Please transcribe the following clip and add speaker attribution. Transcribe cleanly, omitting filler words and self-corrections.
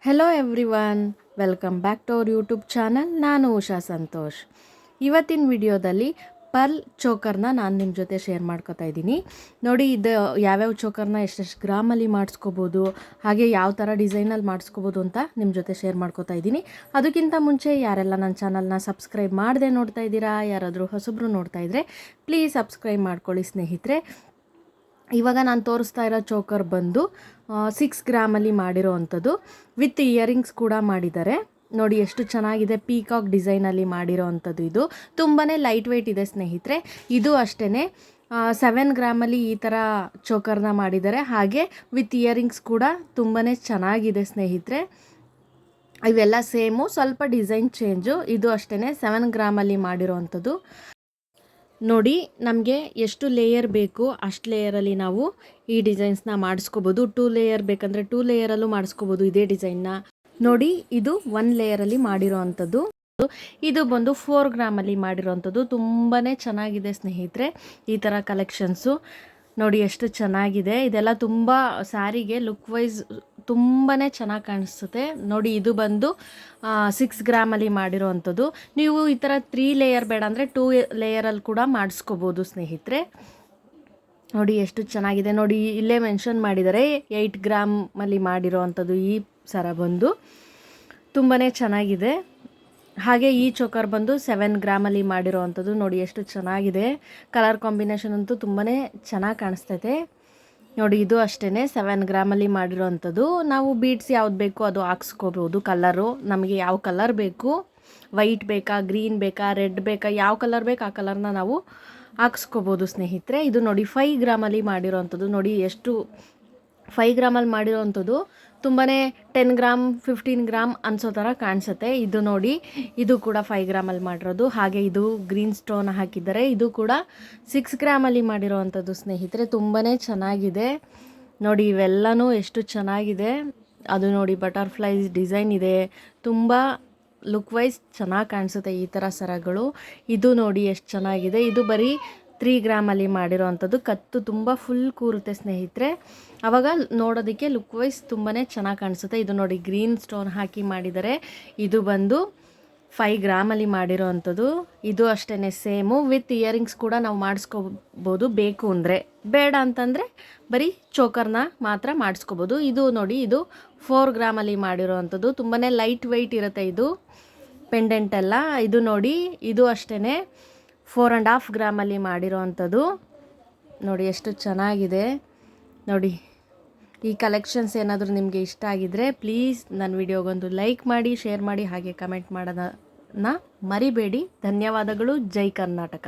Speaker 1: Hello everyone, welcome back to our YouTube channel. ನಾನು ಉಷಾ ಸಂತೋಷ್. ಇವತ್ತಿನ ವಿಡಿಯೋದಲ್ಲಿ ಪರ್ಲ್ ಚೋಕರ್ನ ನಾನು ನಿಮ್ಮ ಜೊತೆ ಶೇರ್ ಮಾಡ್ಕೊತಾ ಇದ್ದೀನಿ. ನೋಡಿ, ಇದು ಯಾವ್ಯಾವ ಚೋಕರ್ನ ಎಷ್ಟೆಷ್ಟು ಗ್ರಾಮಲ್ಲಿ ಮಾಡಿಸ್ಕೋಬೋದು, ಹಾಗೆ ಯಾವ ಥರ ಡಿಸೈನಲ್ಲಿ ಮಾಡಿಸ್ಕೋಬೋದು ಅಂತ ನಿಮ್ಮ ಜೊತೆ ಶೇರ್ ಮಾಡ್ಕೊತಾ ಇದ್ದೀನಿ. ಅದಕ್ಕಿಂತ ಮುಂಚೆ ಯಾರೆಲ್ಲ ನನ್ನ ಚಾನಲ್ನ ಸಬ್ಸ್ಕ್ರೈಬ್ ಮಾಡದೆ ನೋಡ್ತಾ ಇದ್ದೀರಾ, ಯಾರಾದರೂ ಹೊಸಬ್ರು ನೋಡ್ತಾ ಇದ್ದರೆ ಪ್ಲೀಸ್ ಸಬ್ಸ್ಕ್ರೈಬ್ ಮಾಡ್ಕೊಳ್ಳಿ ಸ್ನೇಹಿತರೆ. ಇವಾಗ ನಾನು ತೋರಿಸ್ತಾ ಇರೋ ಚೋಕರ್ ಬಂದು 6 ಗ್ರಾಮಲ್ಲಿ ಮಾಡಿರೋ ಅಂಥದ್ದು, ವಿತ್ ಇಯರಿಂಗ್ಸ್ ಕೂಡ ಮಾಡಿದ್ದಾರೆ. ನೋಡಿ ಎಷ್ಟು ಚೆನ್ನಾಗಿದೆ, ಪೀಕಾಕ್ ಡಿಸೈನಲ್ಲಿ ಮಾಡಿರೋ ಅಂಥದ್ದು. ಇದು ತುಂಬಾ ಲೈಟ್ ವೆಯ್ಟ್ ಇದೆ ಸ್ನೇಹಿತರೆ. ಇದು ಅಷ್ಟೇ 7 ಗ್ರಾಮಲ್ಲಿ ಈ ಥರ ಚೋಕರ್ನ ಮಾಡಿದ್ದಾರೆ. ಹಾಗೆ ವಿತ್ ಇಯರಿಂಗ್ಸ್ ಕೂಡ ತುಂಬಾ ಚೆನ್ನಾಗಿದೆ ಸ್ನೇಹಿತರೆ. ಇವೆಲ್ಲ ಸೇಮು, ಸ್ವಲ್ಪ ಡಿಸೈನ್ ಚೇಂಜು. ಇದು ಅಷ್ಟೇ 7 ಗ್ರಾಮಲ್ಲಿ ಮಾಡಿರೋ ಅಂಥದ್ದು. ನೋಡಿ, ನಮಗೆ ಎಷ್ಟು ಲೇಯರ್ ಬೇಕು ಅಷ್ಟು ಲೇಯರಲ್ಲಿ ನಾವು ಈ ಡಿಸೈನ್ಸ್ನ ಮಾಡಿಸ್ಕೋಬೋದು. 2 ಲೇಯರ್ ಬೇಕಂದರೆ 2 ಲೇಯರಲ್ಲೂ ಮಾಡಿಸ್ಕೋಬೋದು ಇದೇ ಡಿಸೈನ್ನ. ನೋಡಿ, ಇದು 1 ಲೇಯರಲ್ಲಿ ಮಾಡಿರೋ ಅಂಥದ್ದು. ಇದು ಬಂದು 4 ಗ್ರಾಮಲ್ಲಿ ಮಾಡಿರೋ ಅಂಥದ್ದು. ತುಂಬಾ ಚೆನ್ನಾಗಿದೆ ಸ್ನೇಹಿತರೆ ಈ ಥರ ಕಲೆಕ್ಷನ್ಸು. ನೋಡಿ ಎಷ್ಟು ಚೆನ್ನಾಗಿದೆ. ಇದೆಲ್ಲ ತುಂಬ ಸ್ಯಾರಿಗೆ ಲುಕ್ ವೈಸ್ ತುಂಬಾ ಚೆನ್ನಾಗಿ ಕಾಣಿಸುತ್ತೆ. ನೋಡಿ, ಇದು ಬಂದು 6 ಗ್ರಾಮಲ್ಲಿ ಮಾಡಿರೋ ಅಂಥದ್ದು. ನೀವು ಈ ಥರ 3 ಲೇಯರ್ ಬೇಡ ಅಂದರೆ 2 ಲೇಯರಲ್ಲಿ ಕೂಡ ಮಾಡಿಸ್ಕೋಬೋದು ಸ್ನೇಹಿತರೆ. ನೋಡಿ ಎಷ್ಟು ಚೆನ್ನಾಗಿದೆ. ನೋಡಿ, ಇಲ್ಲೇ ಮೆನ್ಷನ್ ಮಾಡಿದ್ದಾರೆ 8 ಗ್ರಾಮಲ್ಲಿ ಮಾಡಿರೋ ಅಂಥದ್ದು. ಈ ಸರ ಬಂದು ತುಂಬಾ ಚೆನ್ನಾಗಿದೆ. ಹಾಗೆ ಈ ಚೋಕರ್ ಬಂದು 7 ಗ್ರಾಮಲ್ಲಿ ಮಾಡಿರೋ ಅಂಥದ್ದು. ನೋಡಿ ಎಷ್ಟು ಚೆನ್ನಾಗಿದೆ. ಕಲರ್ ಕಾಂಬಿನೇಷನ್ ಅಂತೂ ತುಂಬಾ ಚೆನ್ನಾಗಿ ಕಾಣಿಸ್ತೈತೆ. ನೋಡಿ, ಇದು ಅಷ್ಟೇ 7 ಗ್ರಾಮಲ್ಲಿ ಮಾಡಿರೋ ಅಂಥದ್ದು. ನಾವು ಬೀಡ್ಸ್ ಯಾವ್ದು ಬೇಕು ಅದು ಹಾಕ್ಸ್ಕೋಬೋದು. ಕಲರು ನಮಗೆ ಯಾವ ಕಲರ್ ಬೇಕು, ವೈಟ್ ಬೇಕಾ, ಗ್ರೀನ್ ಬೇಕಾ, ರೆಡ್ ಬೇಕಾ, ಯಾವ ಕಲರ್ ಬೇಕು ಆ ಕಲರ್ನ ನಾವು ಹಾಕ್ಸ್ಕೋಬೋದು ಸ್ನೇಹಿತರೆ. ಇದು ನೋಡಿ 5 ಗ್ರಾಮಲ್ಲಿ ಮಾಡಿರೋ ಅಂಥದ್ದು. ನೋಡಿ ಎಷ್ಟು 5 ಗ್ರಾಮಲ್ಲಿ ಮಾಡಿರೋ ಅಂಥದ್ದು ತುಂಬಾ 10 ಗ್ರಾಮ್ 15 ಗ್ರಾಮ್ ಅನ್ಸೋ ಥರ ಕಾಣಿಸುತ್ತೆ. ಇದು ನೋಡಿ, ಇದು ಕೂಡ 5 ಗ್ರಾಮಲ್ಲಿ ಮಾಡಿರೋದು. ಹಾಗೆ ಇದು ಗ್ರೀನ್ ಸ್ಟೋನ್ ಹಾಕಿದ್ದಾರೆ. ಇದು ಕೂಡ 6 ಗ್ರಾಮಲ್ಲಿ ಮಾಡಿರೋ ಅಂಥದ್ದು ಸ್ನೇಹಿತರೆ. ತುಂಬಾ ಚೆನ್ನಾಗಿದೆ. ನೋಡಿ, ಇವೆಲ್ಲನೂ ಎಷ್ಟು ಚೆನ್ನಾಗಿದೆ. ಅದು ನೋಡಿ ಬಟರ್ಫ್ಲೈಸ್ ಡಿಸೈನ್ ಇದೆ. ತುಂಬ ಲುಕ್ ವೈಸ್ ಚೆನ್ನಾಗಿ ಕಾಣಿಸುತ್ತೆ ಈ ಥರ ಸರಗಳು. ಇದು ನೋಡಿ ಎಷ್ಟು ಚೆನ್ನಾಗಿದೆ. ಇದು ಬರೀ 3 ಗ್ರಾಮಲ್ಲಿ ಮಾಡಿರೋ ಅಂಥದ್ದು. ಕತ್ತು ತುಂಬ ಫುಲ್ ಕೂರುತ್ತೆ ಸ್ನೇಹಿತರೆ. ಆವಾಗ ನೋಡೋದಕ್ಕೆ ಲುಕ್ ವೈಸ್ ತುಂಬಾ ಚೆನ್ನಾಗಿ ಕಾಣಿಸುತ್ತೆ. ಇದು ನೋಡಿ ಗ್ರೀನ್ ಸ್ಟೋನ್ ಹಾಕಿ ಮಾಡಿದ್ದಾರೆ. ಇದು ಬಂದು 5 ಗ್ರಾಮಲ್ಲಿ ಮಾಡಿರೋ ಅಂಥದ್ದು. ಇದು ಅಷ್ಟೇ ಸೇಮು, ವಿತ್ ಇಯರಿಂಗ್ಸ್ ಕೂಡ ನಾವು ಮಾಡಿಸ್ಕೋಬೋದು ಬೇಕು ಅಂದರೆ. ಬೇಡ ಅಂತಂದರೆ ಬರೀ ಚೋಕರ್ನ ಮಾತ್ರ ಮಾಡಿಸ್ಕೋಬೋದು. ಇದು ನೋಡಿ, ಇದು 4 ಗ್ರಾಮಲ್ಲಿ ಮಾಡಿರೋ ಅಂಥದ್ದು. ತುಂಬಾ ಲೈಟ್ ವೆಯ್ಟ್ ಇರುತ್ತೆ ಇದು ಪೆಂಡೆಂಟ್ ಎಲ್ಲ. ಇದು ನೋಡಿ, ಇದು ಅಷ್ಟೇ 4.5 ಗ್ರಾಮಲ್ಲಿ ಮಾಡಿರೋ ಅಂಥದ್ದು. ನೋಡಿ ಎಷ್ಟು ಚೆನ್ನಾಗಿದೆ. ನೋಡಿ, ಈ ಕಲೆಕ್ಷನ್ಸ್ ಏನಾದರೂ ನಿಮಗೆ ಇಷ್ಟ ಆಗಿದ್ದರೆ ಪ್ಲೀಸ್ ನನ್ನ ವಿಡಿಯೋಗೊಂದು ಲೈಕ್ ಮಾಡಿ, ಶೇರ್ ಮಾಡಿ, ಹಾಗೆ ಕಮೆಂಟ್ ಮಾಡೋದನ್ನು ಮರಿಬೇಡಿ. ಧನ್ಯವಾದಗಳು. ಜೈ ಕರ್ನಾಟಕ.